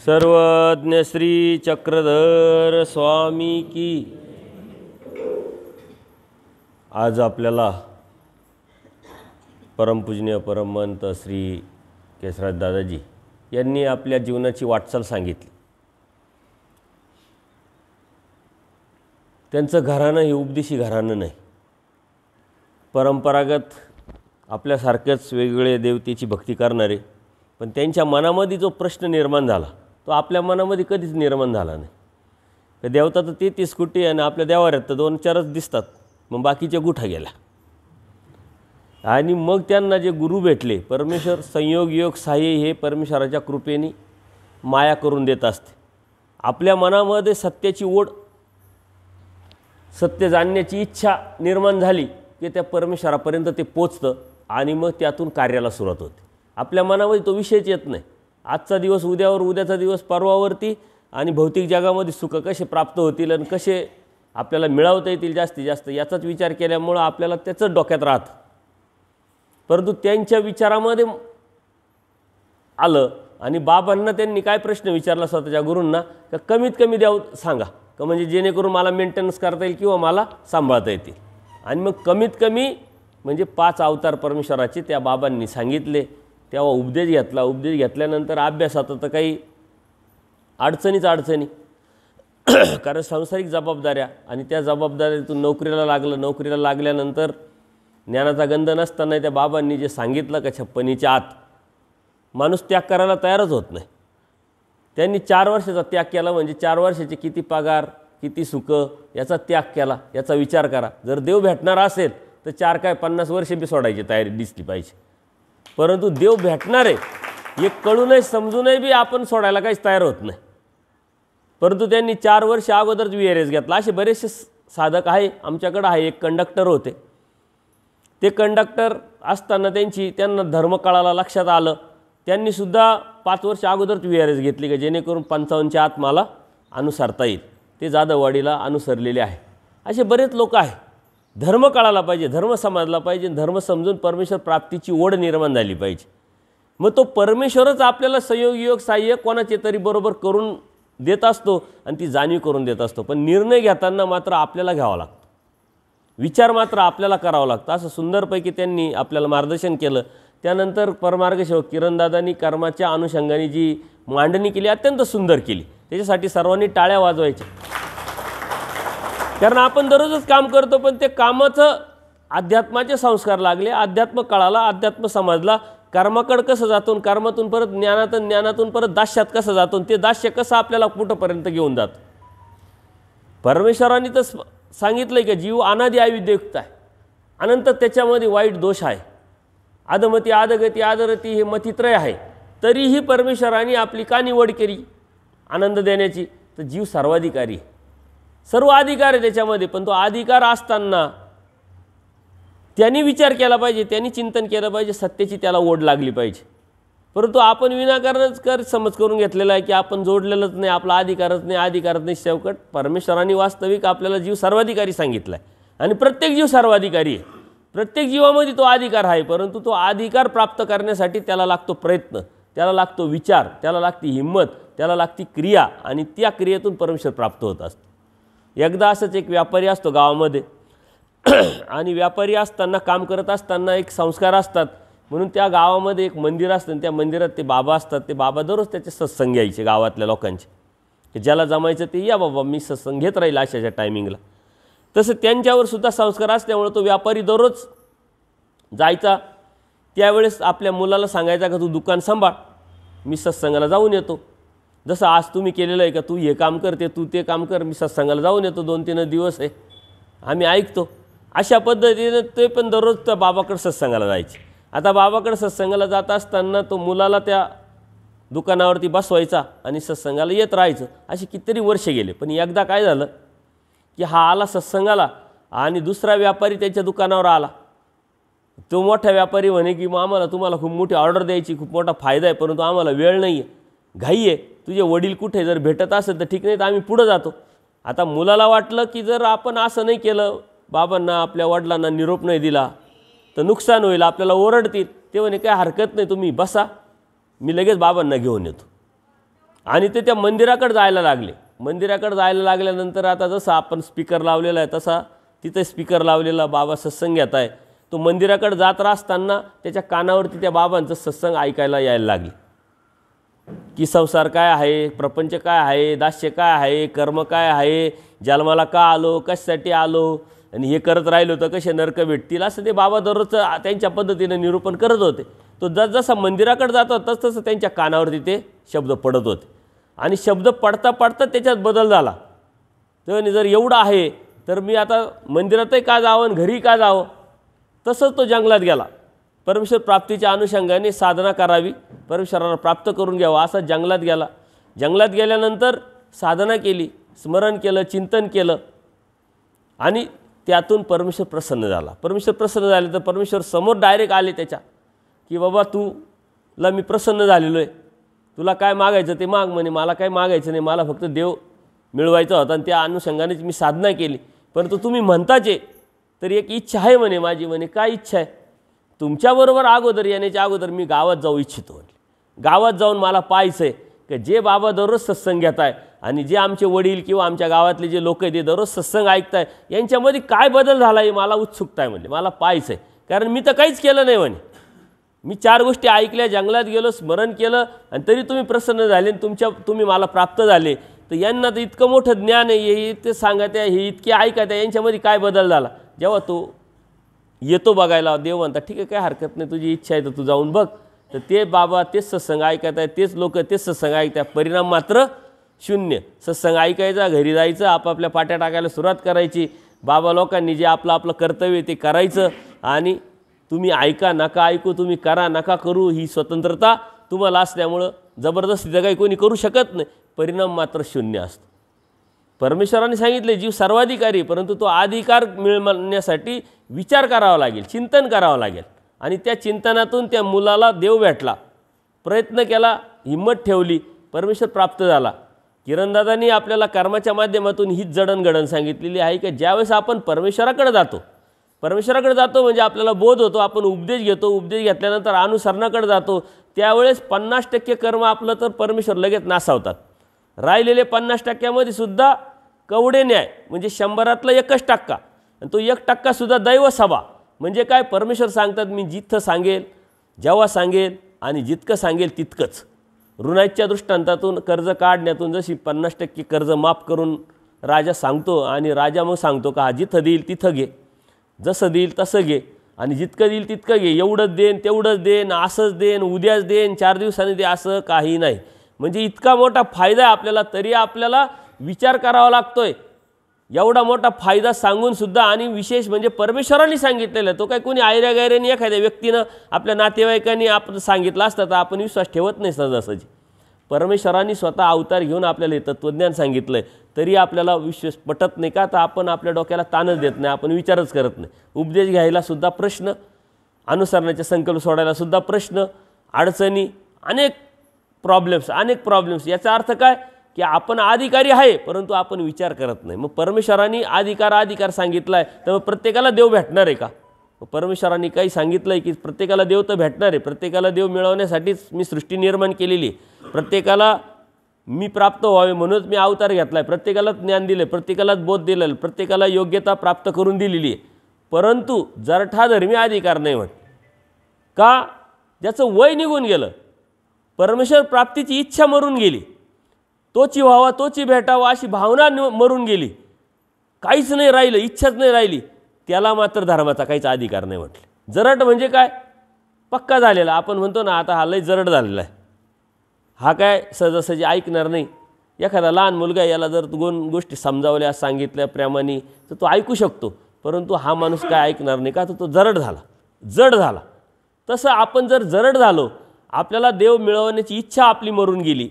सर्वज्ञ श्री चक्रधर स्वामी की। आज आपल्याला परमपूजनीय परमहंत श्री केशराज दादाजी यांनी आपल्या जीवनाची वाटचाल सांगितली। त्यांचं घराणं हे उपदेशी घराणं नाही, परंपरागत आपल्यासारखेच वेगवेगळे देवतेची भक्ती करणारे, पण त्यांच्या मनामध्ये जो प्रश्न निर्माण झाला तो आपल्या मनामध्ये कधीच निर्माण झाला नाही। तर देवता तर 33 कोटी आणि आपल्या देवाऱ्यात तर 2-4च दिसतात, मग बाकीचे गुठा गेला। आणि मग त्यांना जे गुरु भेटले, परमेश्वर संयोग योग सहाय्य हे परमेश्वराच्या कृपेने माया करून देत असते। आपल्या मनामध्ये सत्याची ओढ, सत्य जाणण्याची इच्छा निर्माण झाली की त्या परमेश्वरापर्यंत ते पोचतं आणि मग त्यातून कार्याला सुरुवात होते। आपल्या मनामध्ये तो विषयच येत नाही, आजचा दिवस उद्यावर, उद्याचा दिवस परवावरती, आणि भौतिक जगामध्ये सुख कसे प्राप्त होतील आणि कसे आपल्याला मिळवता येतील जास्तीत जास्त याचाच विचार केल्यामुळं आपल्याला त्याचंच डोक्यात राहतं। परंतु त्यांच्या विचारामध्ये आलं आणि बाबांना त्यांनी काय प्रश्न विचारला स्वतःच्या गुरूंना, का कमीत कमी द्याव सांगा, का म्हणजे जेणेकरून मला मेंटेनन्स करता येईल किंवा मला सांभाळता येतील। आणि मग कमीत कमी म्हणजे 5 अवतार परमेश्वराचे त्या बाबांनी सांगितले। तेव्हा उपदेश घेतला, उपदेश घेतल्यानंतर अभ्यासात तर काही अडचणी कारण सांसारिक जबाबदाऱ्या, आणि त्या जबाबदारीतून नोकरीला लागलं। नोकरीला लागल्यानंतर ज्ञानाचा गंध नसताना त्या बाबांनी जे सांगितलं का 56च्या आत माणूस त्याग करायला तयारच होत नाही। त्यांनी 4 वर्षाचा त्याग केला, म्हणजे 4 वर्षाचे किती पगार, किती सुख याचा त्याग केला याचा विचार करा। जर देव भेटणार असेल तर 4 काय 50 वर्षे बी सोडायची तयारी दिसली पाहिजे। परंतु देव भेटणार आहे हे कळूनही समजूनही बी आपण सोडायला काहीच तयार होत नाही। परंतु त्यांनी 4 वर्ष अगोदरच VRS घेतला। असे बरेचसे साधक आहे, आमच्याकडे आहे। एक कंडक्टर होते, ते कंडक्टर असताना त्यांना धर्मकाळाला लक्षात आलं, त्यांनीसुद्धा 5 वर्ष अगोदरच VRS घेतली का जेणेकरून 55च्या आत मला अनुसरता येईल। ते जाधववाडीला अनुसरलेले आहे। असे बरेच लोक आहे। धर्म कळाला पाहिजे, धर्म समजला पाहिजे, धर्म समजून परमेश्वर प्राप्तीची ओढ निर्माण झाली पाहिजे। मग तो परमेश्वरच आपल्याला संयोग योग सहाय्य कोणाचे तरी बरोबर करून देत असतो आणि ती जाणीव करून देत असतो। पण निर्णय घेताना मात्र आपल्याला घ्यावा लागतो, विचार मात्र आपल्याला करावा लागतो। असं सुंदरपैकी त्यांनी आपल्याला मार्गदर्शन केलं। त्यानंतर परमार्गसेवक किरणदादांनी कर्माच्या अनुषंगाने जी मांडणी केली अत्यंत सुंदर केली, त्याच्यासाठी सर्वांनी टाळ्या वाजवायच्या। कारण आपण दररोजच काम करतो, पण ते कामाचं अध्यात्माचे संस्कार लागले, अध्यात्म कळाला, अध्यात्म समजला, कर्माकडं कसं जातो, कर्मातून परत ज्ञानात, ज्ञानातून परत दास्यात कसं जातो, ते दास्य कसं आपल्याला कुठंपर्यंत घेऊन जातं। परमेश्वरांनी तर सांगितलं आहे की जीव अनादि आयुध्ययुक्त आहे, अनंत त्याच्यामध्ये वाईट दोष आहे, अधमती आदगती आदरती हे मतित्रय आहे। तरीही परमेश्वरांनी आपली का निवड केली आनंद देण्याची, तर जीव सर्वाधिकारी आहे, सर्व अधिकार आहे त्याच्यामध्ये। पण तो अधिकार असताना त्यांनी विचार केला पाहिजे, त्यांनी चिंतन केलं पाहिजे, सत्याची त्याला ओढ लागली पाहिजे। परंतु आपण विनाकारणच समज करून घेतलेला आहे की आपण जोडलेलंच नाही, आपला अधिकारच नाही। शेवट परमेश्वरांनी वास्तविक आपल्याला जीव सर्वाधिकारी सांगितला आहे, आणि प्रत्येक जीव सर्वाधिकारी आहे। प्रत्येक जीवामध्ये तो अधिकार आहे, परंतु तो अधिकार प्राप्त करण्यासाठी त्याला लागतो प्रयत्न, त्याला लागतो विचार, त्याला लागती हिंमत, त्याला लागती क्रिया, आणि त्या क्रियेतून परमेश्वर प्राप्त होत असतो। एकदा असंच एक व्यापारी असतो गावामध्ये, आणि व्यापारी असताना काम करत असताना एक संस्कार असतात म्हणून त्या गावामध्ये एक मंदिर असतं, आणि त्या मंदिरात ते बाबा असतात। ते बाबा दररोज त्याचे सत्संग घ्यायचे गावातल्या लोकांचे, की ज्याला जमायचं ते या बाबा, मी सत्संग घेत राहील अशाच्या टायमिंगला। तसं त्यांच्यावर सुद्धा संस्कार असल्यामुळे तो व्यापारी दररोज जायचा। त्यावेळेस आपल्या मुलाला सांगायचा का तू दुकान सांभाळ, मी सत्संगाला जाऊन येतो। जसं आज तुम्ही केलेलं आहे का, तू हे काम कर, तू ते काम कर, मी सत्संगाला जाऊन येतो, 2-3 दिवस आहे, आम्ही ऐकतो। अशा पद्धतीने ते पण दररोज त्या बाबाकडे सत्संगाला जायचे। आता बाबाकडे सत्संगाला जात असताना तो मुलाला त्या दुकानावरती बसवायचा आणि सत्संगाला येत राहायचं। अशी कितीतरी वर्षे गेले। पण एकदा काय झालं की हा आला सत्संगाला, आणि दुसरा व्यापारी त्याच्या दुकानावर आला। तो मोठा व्यापारी म्हणे की आम्हाला तुम्हाला खूप मोठी ऑर्डर द्यायची, खूप मोठा फायदा आहे, परंतु आम्हाला वेळ नाही आहे, घाई आहे, तुझे वडील कुठे, जर भेटत असेल तर ठीक, नाही तर आम्ही पुढं जातो। आता मुलाला वाटलं की जर आपण असं नाही केलं, बाबांना आपल्या वडिलांना निरोप नाही दिला तर नुकसान होईल, आपल्याला ओरडतील। ते म्हणे काय हरकत नाही, तुम्ही बसा, मी लगेच बाबांना घेऊन येतो। आणि ते त्या मंदिराकडे जायला लागले. मंदिराकडे जायला लागल्यानंतर आता जसं आपण स्पीकर लावलेला आहे तसा तिथे स्पीकर लावलेला बाबा सत्संग घेत आहे. तो मंदिराकडे जात असताना त्याच्या कानावरती त्या बाबांचं सत्संग ऐकायला यायला लागले की संसार काय आहे, प्रपंच काय आहे, दास्य काय आहे, कर्म काय आहे, जन्माला का आलो, कशासाठी आलो आणि हे करत राहिलो तर कसे नरक भेटतील, असं ते बाबा दररोज त्यांच्या पद्धतीने निरूपण करत होते. तो जसजसा मंदिराकडे जातो तसतसं त्यांच्या कानावरती ते शब्द पडत होते आणि शब्द पडता पडता त्याच्यात बदल झाला. तर जर एवढं आहे तर मी आता मंदिरातही का जावं आणि घरी का जावं. तसंच तो जंगलात गेला. परमेश्वर प्राप्तीच्या अनुषंगाने साधना करावी, परमेश्वराला प्राप्त करून घ्यावं असा जंगलात गेला. जंगलात गेल्यानंतर साधना केली, स्मरण केलं, चिंतन केलं आणि त्यातून परमेश्वर प्रसन्न झाला. परमेश्वर प्रसन्न झाले तर परमेश्वर समोर डायरेक्ट आले त्याच्या की बाबा तुला मी प्रसन्न झालेलो आहे, तुला काय मागायचं ते माग. म्हणे मला काय मागायचं नाही, मला फक्त देव मिळवायचा होता आणि त्या अनुषंगानेच मी साधना केली. परंतु तुम्ही म्हणताचे तर एक इच्छा आहे म्हणे माझी. म्हणे काय इच्छा आहे. तुमच्याबरोबर अगोदर येण्याच्या अगोदर मी गावात जाऊ इच्छितो. गावात जाऊन मला पाहायचं आहे की जे बाबा दररोज सत्संग घेत आहे आणि जे आमचे वडील किंवा आमच्या गावातले जे लोक आहेत ते दररोज सत्संग ऐकत आहे यांच्यामध्ये काय बदल झाला आहे मला उत्सुकता आहे. म्हणजे मला पाहायचं आहे, कारण मी तर काहीच केलं नाही म्हणे. मी 4 गोष्टी ऐकल्या, जंगलात गेलो, स्मरण केलं आणि तरी तुम्ही प्रसन्न झाले आणि तुम्ही मला प्राप्त झाले. तर यांना तर इतकं मोठं ज्ञान आहे, हे ते सांगत आहे, हे इतके ऐकत आहे, यांच्यामध्ये काय बदल झाला. जेव्हा तो येतो बघायला देव म्हणतात ठीक आहे काय हरकत नाही, तुझी इच्छा आहे तर तू जाऊन बघ. तर ते बाबा तेच सत्संग ऐकत आहे, तेच लोक तेच सत्संग ऐकत आहे, परिणाम मात्र शून्य. सत्संग ऐकायचा, घरी जायचं, आपापल्या पाट्या टाकायला सुरुवात करायची. बाबा लोकांनी जे आपलं आपलं कर्तव्य ते करायचं आणि तुम्ही ऐका नका ऐकू, तुम्ही करा नका करू, ही स्वतंत्रता तुम्हाला असल्यामुळं जबरदस्ती तर काही कोणी करू शकत नाही. परिणाम मात्र शून्य असतो. परमेश्वराने सांगितले जीव सर्वाधिकारी, परंतु तो अधिकार मिळवण्यासाठी विचार करावा लागेल, चिंतन करावं लागेल आणि त्या चिंतनातून त्या मुलाला देव भेटला. प्रयत्न केला, हिंमत ठेवली, परमेश्वर प्राप्त झाला. किरणदादांनी आपल्याला कर्माच्या माध्यमातून हीच जडणघडण सांगितलेली आहे की ज्यावेळेस आपण परमेश्वराकडे जातो म्हणजे आपल्याला बोध होतो, आपण उपदेश घेतो, उपदेश घेतल्यानंतर अनुसरणाकडे जातो, त्यावेळेस 50% कर्म आपलं तर परमेश्वर लगेच नासावतात. राहिलेले 50% सुद्धा कवडे न्याय म्हणजे 100तला 1% आणि तो 1% सुद्धा दैव सभा. म्हणजे काय, परमेश्वर सांगतात मी जिथं सांगेल, जेव्हा सांगेल आणि जितकं सांगेल तितकंच. ऋणाच्या दृष्टांतातून कर्ज काढण्यातून जशी 50% कर्ज माफ करून राजा सांगतो आणि राजा मग सांगतो का जिथं देईल तिथं घे, जसं देईल तसं घे आणि जितकं देईल तितकं घे, एवढंच देन तेवढंच देन, असंच देन, उद्याच देन, 4 दिवसांनी दे, असं काही नाही. म्हणजे इतका मोठा फायदा आहे आपल्याला, तरी आपल्याला विचार करावा लागतोय. एवढा मोठा फायदा सांगूनसुद्धा आणि विशेष म्हणजे परमेश्वरांनी सांगितलेलं आहे. तो काय कोणी आयऱ्यागैऱ्याने एखाद्या व्यक्तीनं आपल्या नातेवाईकांनी आपण सांगितलं असतं तर आपण विश्वास ठेवत नाही सहजासहजी. परमेश्वरांनी स्वतः अवतार घेऊन आपल्याला हे तत्त्वज्ञान सांगितलं आहे, तरी आपल्याला विश्वास पटत नाही का, तर आपण आपल्या डोक्याला ताणच देत नाही, आपण विचारच करत नाही. उपदेश घ्यायलासुद्धा प्रश्न, अनुसरणाचे संकल्प सोडायलासुद्धा प्रश्न, अडचणी, अनेक प्रॉब्लेम्स. याचा अर्थ काय की आपण अधिकारी आहे परंतु आपण विचार करत नाही. मग परमेश्वरांनी अधिकार सांगितला आहे तर मग प्रत्येकाला देव भेटणार आहे का. परमेश्वरांनी काही सांगितलं आहे की प्रत्येकाला देव तर भेटणार आहे. प्रत्येकाला देव मिळवण्यासाठीच मी सृष्टी निर्माण केलेली आहे. प्रत्येकाला मी प्राप्त व्हावे म्हणूनच मी अवतार घेतला आहे. प्रत्येकालाच ज्ञान दिलं, प्रत्येकालाच बोध दिलेलं, प्रत्येकाला योग्यता प्राप्त करून दिलेली आहे. परंतु जरठा धर्मी अधिकार नाही म्हण का, ज्याचं वय निघून गेलं, परमेश्वर प्राप्तीची इच्छा मरून गेली, तोची व्हावा तोची भेटावा अशी भावना मरून गेली, काहीच नाही राहिलं, इच्छाच नाही राहिली, त्याला मात्र धर्माचा काहीच अधिकार नाही म्हटले. जरट म्हणजे काय, पक्का झालेला. आपण म्हणतो ना आता हा लय जरट झालेला आहे, हा काय सहजासहजी ऐकणार नाही. एखादा लहान मुलगा याला जर 2 गोष्टी समजावल्या सांगितल्या प्रेमाने तर तो ऐकू शकतो, परंतु हा माणूस काय ऐकणार नाही का, तर तो जड झाला. तसं आपण जर जरड झालो, आपल्याला देव मिळवण्याची इच्छा आपली मरून गेली,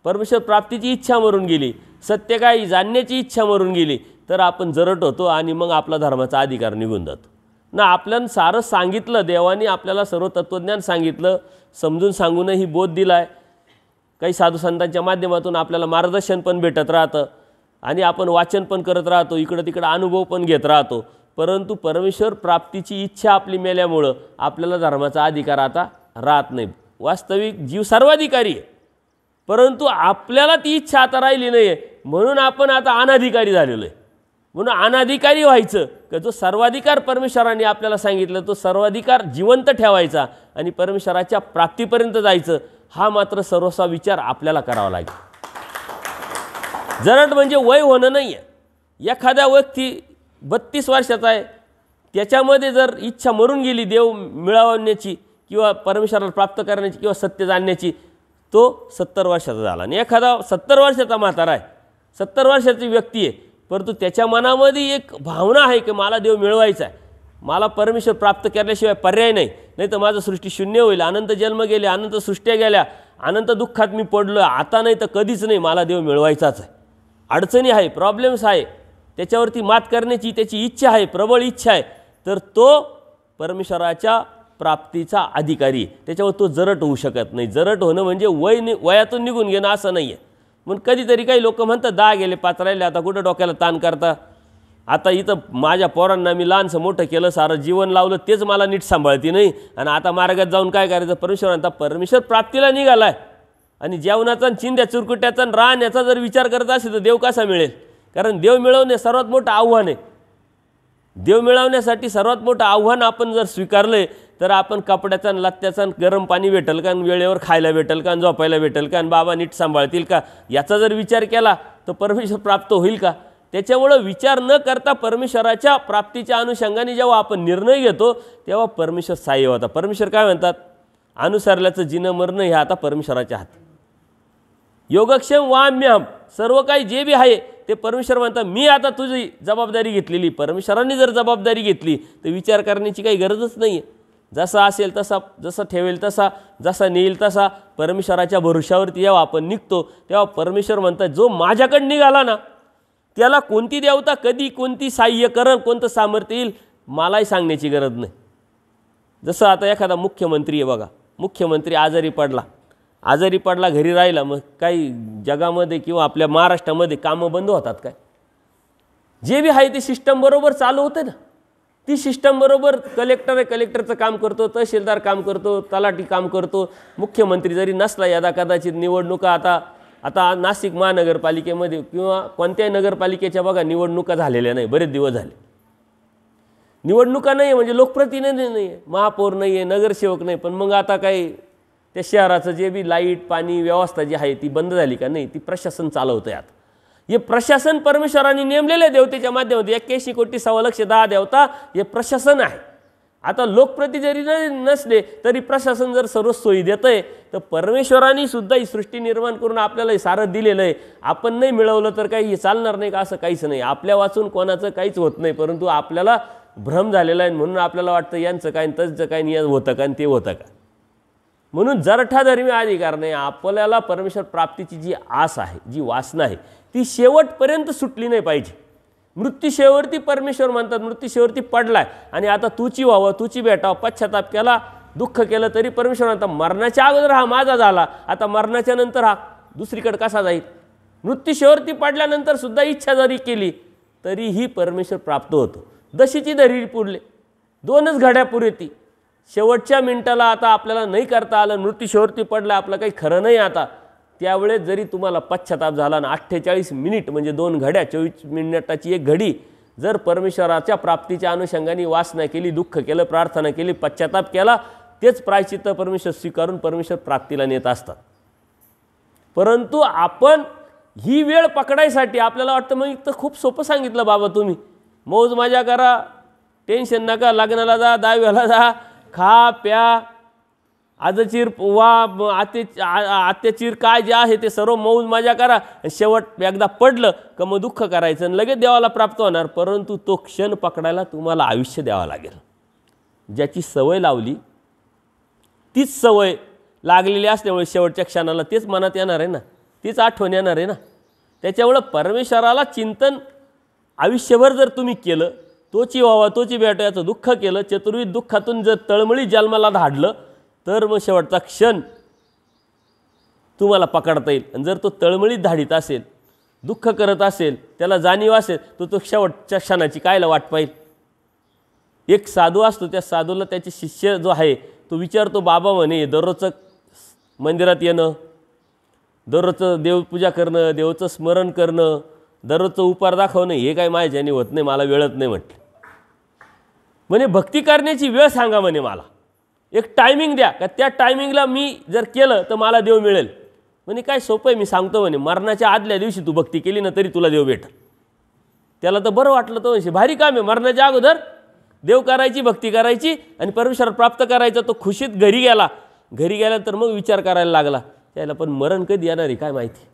परमेश्वर प्राप्तीची इच्छा मरून गेली, सत्य काय जाणण्याची इच्छा मरून गेली, तर आपण जरट होतो आणि मग आपला धर्माचा अधिकार निघून जातो ना. आपल्याला सारं सांगितलं, देवाने आपल्याला सर्व तत्त्वज्ञान सांगितलं, समजून सांगूनही बोध दिला आहे. काही साधुसंतांच्या माध्यमातून आपल्याला मार्गदर्शन पण भेटत राहतं आणि आपण वाचन पण करत राहतो, इकडं तिकडं अनुभव पण घेत राहतो. परंतु परमेश्वर प्राप्तीची इच्छा आपली मेल्यामुळं आपल्याला धर्माचा अधिकार आता राहत नाही. वास्तविक जीव सर्वाधिकारी आहे, परंतु आपल्याला ती इच्छा आता राहिली नाही आहे, म्हणून आपण आता अनाधिकारी झालेलो आहे. म्हणून अनाधिकारी व्हायचं का जो सर्वाधिकार परमेश्वराने आपल्याला सांगितलं तो सर्वाधिकार जिवंत ठेवायचा आणि परमेश्वराच्या प्राप्तीपर्यंत जायचं, हा मात्र सर्वस्व विचार आपल्याला करावा लागेल. जरट म्हणजे वय होणं नाही आहे. एखाद्या व्यक्ती 32 वर्षाचा आहे, त्याच्यामध्ये जर इच्छा मरून गेली देव मिळवण्याची किंवा परमेश्वराला प्राप्त करण्याची किंवा सत्य जाणण्याची, तो 70 वर्षाचा झाला. आणि एखादा 70 वर्षाचा म्हातारा आहे, 70 वर्षाची व्यक्ती आहे, परंतु त्याच्या मनामध्ये एक भावना आहे की मला देव मिळवायचा आहे, मला परमेश्वर प्राप्त केल्याशिवाय पर्याय नाही, नाही तर माझं सृष्टी शून्य होईल, अनंत जन्म गेले, अनंत सृष्ट्या गेल्या, अनंत दुःखात मी पडलो, आता नाही तर कधीच नाही, मला देव मिळवायचाच आहे. अडचणी आहे, प्रॉब्लेम्स आहे, त्याच्यावरती मात करण्याची त्याची इच्छा आहे, प्रबळ इच्छा आहे, तर तो परमेश्वराच्या प्राप्तीचा अधिकारी. त्याच्यावर तो जरट होऊ शकत नाही. जरट होणं म्हणजे वयातून निघून घेणं असं नाही आहे. म्हणून कधीतरी काही लोक म्हणतात 10 गेले 5 राहिले, आता कुठं डोक्याला ताण करता, आता इथं माझ्या पोरांना मी लहानसं मोठं केलं, सारं जीवन लावलं, तेच मला नीट सांभाळती नाही, आणि आता मार्गात जाऊन काय करायचं. परमेश्वरांचा परमेश्वर प्राप्तीला निघाला आहे आणि जेवणाचा चिंध्या चुरकुट्याचा राहण्याचा जर विचार करत असेल तर देव कसा मिळेल. कारण देव मिळवणे सर्वात मोठं आव्हान आहे. देव मिळवण्यासाठी सर्वात मोठं आव्हान आपण जर स्वीकारले तर आपण कपड्याचा आणि लत्त्याचा गरम पाणी भेटेल का, वेळेवर खायला भेटेल का, झोपायला भेटेल का, आणि बाबा नीट सांभाळतील का, याचा जर विचार केला तर परमेश्वर प्राप्त होईल का. त्याच्यामुळं विचार न करता परमेश्वराच्या प्राप्तीच्या अनुषंगाने जेव्हा आपण निर्णय घेतो तेव्हा परमेश्वर सहाय्य होता. परमेश्वर काय म्हणतात, अनुसरल्याचं जिनं मरणं हे आता परमेश्वराच्या हाती. योगक्षेम वाम्यहम, सर्व काही जे बी आहे ते परमेश्वर म्हणतात मी आता तुझी जबाबदारी घेतलेली. परमेश्वरांनी जर जबाबदारी घेतली तर विचार करण्याची काही गरजच नाही आहे. जसा असेल तसा, जसं ठेवेल तसा, जसा नेईल तसा, परमेश्वराच्या भरोशावरती जेव्हा आपण निघतो तेव्हा परमेश्वर म्हणतात जो माझ्याकडे निघाला ना त्याला कोणती देवता कधी कोणती सहाय्य करेल, कोणतं सामर्थ्य येईल मलाही सांगण्याची गरज नाही. जसं आता एखादा मुख्यमंत्री आहे बघा, मुख्यमंत्री आजारी पडला घरी राहिला, मग काही जगामध्ये किंवा आपल्या महाराष्ट्रामध्ये कामं बंद होतात काय. जे बी आहे ते सिस्टम बरोबर चालू होते ना. ती सिस्टम बरोबर कलेक्टर आहे, कलेक्टरचं काम करतो, तहसीलदार काम करतो, तलाठी काम करतो, मुख्यमंत्री जरी नसला यदा कदाचित निवडणुका आता नाशिक महानगरपालिकेमध्ये किंवा कोणत्याही नगरपालिकेच्या बघा निवडणुका झालेल्या नाही, बरेच दिवस झाले. निवडणुका नाही म्हणजे लोकप्रतिनिधी नाही आहे, महापौर नाही आहे, नगरसेवक नाही. पण मग आता काही त्या शहराचं जे बी लाईट पाणी व्यवस्था जी आहे ती बंद झाली का नाही, ती प्रशासन चालवतं आहे. आता हे प्रशासन परमेश्वरांनी नेमलेले देवतेच्या माध्यमातून 81 कोटी 1,10,10 देवता हे प्रशासन आहे. आता लोकप्रतिनिधी जरी नसले तरी प्रशासन जर सर्व सोयी देतं आहे तर परमेश्वरांनी सुद्धा ही सृष्टी निर्माण करून आपल्याला हे सारं दिलेलं आहे. आपण नाही मिळवलं तर काही चालणार नाही का, असं काहीच नाही. आपल्या वाचून कोणाचं काहीच होत नाही, परंतु आपल्याला भ्रम झालेला आहे म्हणून आपल्याला वाटतं यांचं काय तसं काय होतं का ते होतं का. म्हणून जरठाधर्मी अधिकार नाही. आपल्याला परमेश्वर प्राप्तीची जी आस आहे, जी वासना आहे ती शेवटपर्यंत सुटली नाही पाहिजे. मृत्यूशेवरती परमेश्वर म्हणतात मृत्यूशेवरती पडलाय आणि आता तुची व्हावं, तुची भेटावं, पश्चाताप केला, दुःख केलं तरी परमेश्वर म्हणतात मरणाच्या अगोदर हा माझा झाला, आता मरणाच्या नंतर हा दुसरीकडे कसा जाईल. मृत्यूशेवरती पडल्यानंतर सुद्धा इच्छा जरी केली तरीही परमेश्वर प्राप्त होतो. दशीची दरी पुरले, 2च घड्या पुरेती. शेवटच्या मिनिटाला आता आपल्याला नाही करता आलं, मृत्यूशेवरती पडला, आपलं काही खरं नाही आता, त्यावेळेस जरी तुम्हाला पश्चाताप झाला ना 48 मिनिट म्हणजे 2 घड्या 24 मिनिटाची एक घडी जर परमेश्वराच्या प्राप्तीच्या अनुषंगाने वासना केली, दुःख केलं, प्रार्थना केली, पश्चाताप केला, तेच प्रायश्चित्त परमेश्वर स्वीकारून परमेश्वर प्राप्तीला नेत असतात. परंतु आपण ही वेळ पकडायसाठी आपल्याला वाटतं मग तर खूप सोपं सांगितलं बाबा तुम्ही, मौज मजा करा, टेन्शन नका, लग्नाला जा, दहाव्याला जा, खा प्या, आजचीर वा आत्याचीर काय जे आहे ते सर्व मौज मजा करा, शेवट एकदा पडलं का मग दुःख करायचं आणि लगेच देवाला प्राप्त होणार. परंतु तो क्षण पकडायला तुम्हाला आयुष्य द्यावं लागेल. ज्याची सवय लावली तीच सवय लागलेली असल्यामुळे शेवटच्या क्षणाला तेच मनात येणार आहे ना, तीच आठवण येणार आहे ना. त्याच्यामुळं परमेश्वराला चिंतन आयुष्यभर जर तुम्ही केलं, तोची व्हावा तोची भेट याचं दुःख केलं, चतुर्विध दुःखातून जर तळमळी जन्माला धाडलं तर मग शेवटचा क्षण तुम्हाला पकडता येईल. आणि जर तो तळमळीत धाडीत असेल, दुःख करत असेल, त्याला जाणीव असेल, तर तो शेवटच्या क्षणाची कायला वाट पाहिल. एक साधू असतो, त्या साधूला त्याचे शिष्य जो आहे तो विचारतो, बाबा म्हणे दररोजचं मंदिरात येणं, दररोजचं देवपूजा करणं, देवाचं स्मरण करणं, दररोजचं उपार दाखवणं हे काय माझ्याने होत नाही, मला वेळच नाही म्हटलं. म्हणे भक्ती करण्याची वेळ सांगा म्हणे, मला एक टायमिंग द्या का त्या टायमिंगला मी जर केलं तर मला देव मिळेल. म्हणे काय सोपं आहे, मी सांगतो म्हणे, मरणाच्या आदल्या दिवशी तू भक्ती केली ना तरी तुला देव भेटेल. त्याला तर बरं वाटलं, तो म्हणजे भारी काम आहे, मरणाच्या अगोदर देव करायची, भक्ती करायची आणि परमेश्वर प्राप्त करायचा. तो खुशीत घरी गेला. घरी गेल्यानंतर मग विचार करायला लागला, त्याला पण मरण कधी येणार आहे काय माहिती.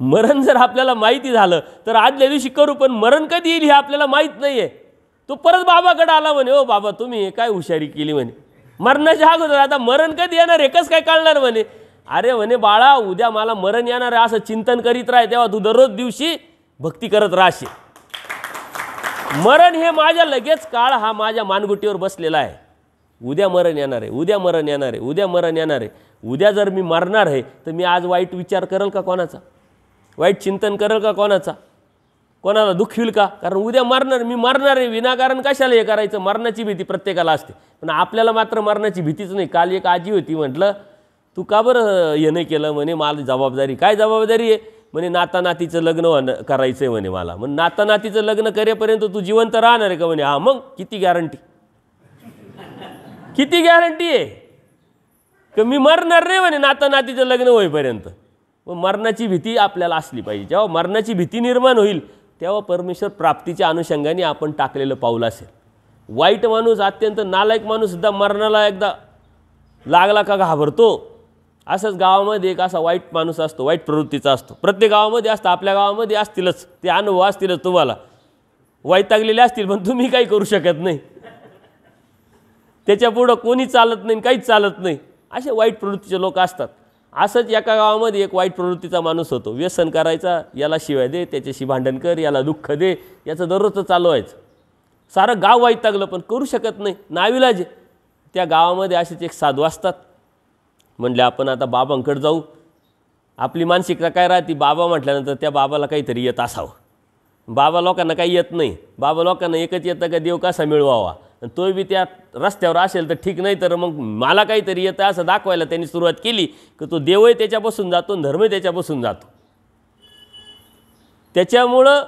मरण जर आपल्याला माहिती झालं तर आदल्या दिवशी करू, पण मरण कधी येईल हे आपल्याला माहीत नाही आहे. तो परत बाबाकडे आला म्हणे, ओ बाबा तुम्ही काय हुशारी केली म्हणे, मरणाच्या अगोदर आता मरण कधी येणार एकच काय कळणार म्हणे. अरे म्हणे बाळा, उद्या मला मरण येणार आहे असं चिंतन करीत राह, तेव्हा तू दररोज दिवशी भक्ती करत राहशील. मरण हे माझ्या लगेच काळ हा माझ्या मानगुटीवर बसलेला आहे. उद्या मरण येणार आहे, उद्या मरण येणार आहे, उद्या मरण येणार आहे. उद्या जर मी मरणार आहे तर मी आज वाईट विचार करेल का कोणाचा, वाईट चिंतन करेल का कोणाचा, कोणाला दुःख होईल का. कारण उद्या मरणार, मी मरणार आहे, विनाकारण कशाला हे करायचं. मरणाची भीती प्रत्येकाला असते, पण आपल्याला मात्र मरणाची भीतीच नाही. काल एक आजी होती, म्हटलं तू का बरं हे नाही केलं. म्हणे मला जबाबदारी. काय जबाबदारी आहे म्हणे, नाता नातीचं लग्न करायचं आहे म्हणे मला. मग नाता नातीचं लग्न करेपर्यंत तू जिवंत राहणार आहे का म्हणे. हां मग किती गॅरंटी, किती गॅरंटी आहे की मी मरणार नाही म्हणे नाता नातीचं लग्न होईपर्यंत. मग मरणाची भीती आपल्याला असली पाहिजे. जेव्हा मरणाची भीती निर्माण होईल तेव्हा परमेश्वर प्राप्तीच्या अनुषंगाने आपण टाकलेलं पाऊल असेल. वाईट माणूस, अत्यंत नालायक माणूससुद्धा मरणाला एकदा लागला का घाबरतो. असंच गावामध्ये एक असा वाईट माणूस असतो, वाईट प्रवृत्तीचा असतो. प्रत्येक गावामध्ये असतं, आपल्या गावामध्ये असतीलच, ते अनुभव असतीलच तुम्हाला. वैतागलेले असतील पण तुम्ही काही करू शकत नाही, त्याच्यापुढं कोणी चालत नाही, काहीच चालत नाही. असे वाईट प्रवृत्तीचे लोक असतात. असंच एका गावामध्ये एक वाईट प्रवृत्तीचा माणूस होतो. व्यसन करायचा, याला शिवाय दे, त्याच्याशी भांडण कर, याला दुःख दे, याचं दररोजचं चालू व्हायचं. सारं गाव वैतागलं पण करू शकत नाही, नाविलाज. त्या गावामध्ये असेच एक साधू असतात. म्हणले आपण आता बाबांकडे जाऊ. आपली मानसिकता काय राहते, बाबा म्हटल्यानंतर त्या बाबाला काहीतरी येत असावं. बाबा लोकांना काही येत नाही. बाबा लोकांना एकच येतं का देव कसा मिळवावा, आणि तो बी त्या रस्त्यावर असेल तर ठीक, नाही तर मग मला काहीतरी येतं असं दाखवायला त्यांनी सुरुवात केली की तो देवही त्याच्यापासून जातो आणि धर्मही त्याच्यापासून जातो. त्याच्यामुळं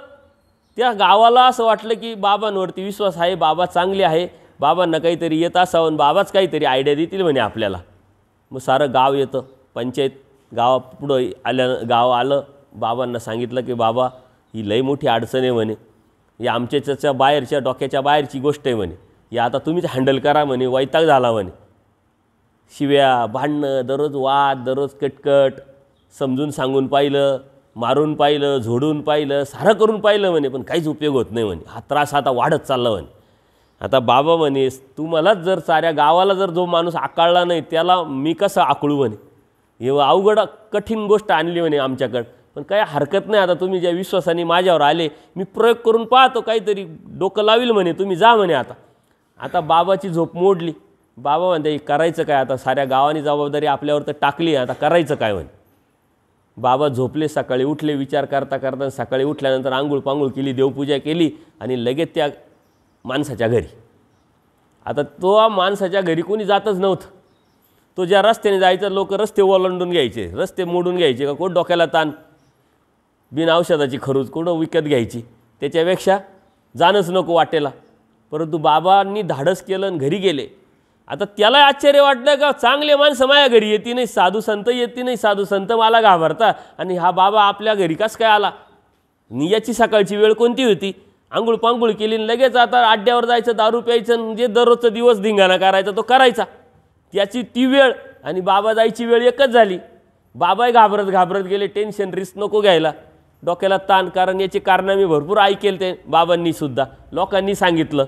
त्या गावाला असं वाटलं की बाबांवरती विश्वास आहे, बाबा चांगले आहे, बाबांना काहीतरी येत असावं आणि बाबाच काहीतरी आयडिया देतील म्हणे आपल्याला. मग सारं गाव येतं, पंचायत गावापुढं गाव आलं. बाबांना सांगितलं की बाबा ही लई मोठी अडचण आहे म्हणे, ही आमच्याच्या बाहेरच्या डोक्याच्या बाहेरची गोष्ट आहे म्हणे, ही आता तुम्हीच हँडल करा म्हणे. वैताग झाला म्हणे. शिव्या, भांडणं, दररोज वाद, दररोज कटकट. समजून सांगून पाहिलं, मारून पाहिलं, झोडून पाहिलं, सारं करून पाहिलं म्हणे, पण काहीच उपयोग होत नाही म्हणे. हा त्रास आता वाढत चालला म्हणे. आता बाबा म्हणे तुम्हालाच जर साऱ्या गावाला जर जो माणूस आकाळला नाही त्याला मी कसं आकळू म्हणे. हे अवघड कठीण गोष्ट आणली म्हणे आमच्याकडं, पण काही हरकत नाही. आता तुम्ही ज्या विश्वासाने माझ्यावर आले, मी प्रयोग करून पाहतो, काहीतरी डोकं लावील म्हणे, तुम्ही जा म्हणे. आता बाबाची झोप मोडली. बाबा म्हणते करायचं काय आता, साऱ्या गावाने जबाबदारी आपल्यावर तर टाकली, आता करायचं काय म्हणे. बाबा झोपले. सकाळी उठले, विचार करता करता सकाळी उठल्यानंतर आंघोळ पांघोळ केली, देवपूजा केली आणि लगेच त्या माणसाच्या घरी. आता तो माणसाच्या घरी कोणी जातच नव्हतं. तो ज्या रस्त्याने जायचा, लोक रस्ते ओलांडून घ्यायचे, रस्ते मोडून घ्यायचे, का कोण डोक्याला ताण, बिन औषधाची खरूज कुठं विकत घ्यायची, त्याच्यापेक्षा जाणंच नको वाटेला. परंतु बाबांनी धाडस केलं आणि घरी गेले. आता त्याला आश्चर्य वाटलं का चांगले माणसं माझ्या घरी येते नाही, साधू संत येते नाही, साधू संत मला घाबरता, आणि हा बाबा आपल्या घरी कसं काय आला. याची सकाळची वेळ कोणती होती, आंघोळ पांघोळ केली, लगेच आता अड्ड्यावर जायचं, दारू प्यायचं, म्हणजे दररोजचा दिवस धिंगाणा करायचा तो करायचा. त्याची ती वेळ आणि बाबा जायची वेळ एकच झाली. बाबाही घाबरत घाबरत गेले. टेन्शन, रिस्क नको घ्यायला, डोक्याला ताण. कारण याची कारणं मी भरपूर ऐकेल ते बाबांनीसुद्धा, लोकांनी सांगितलं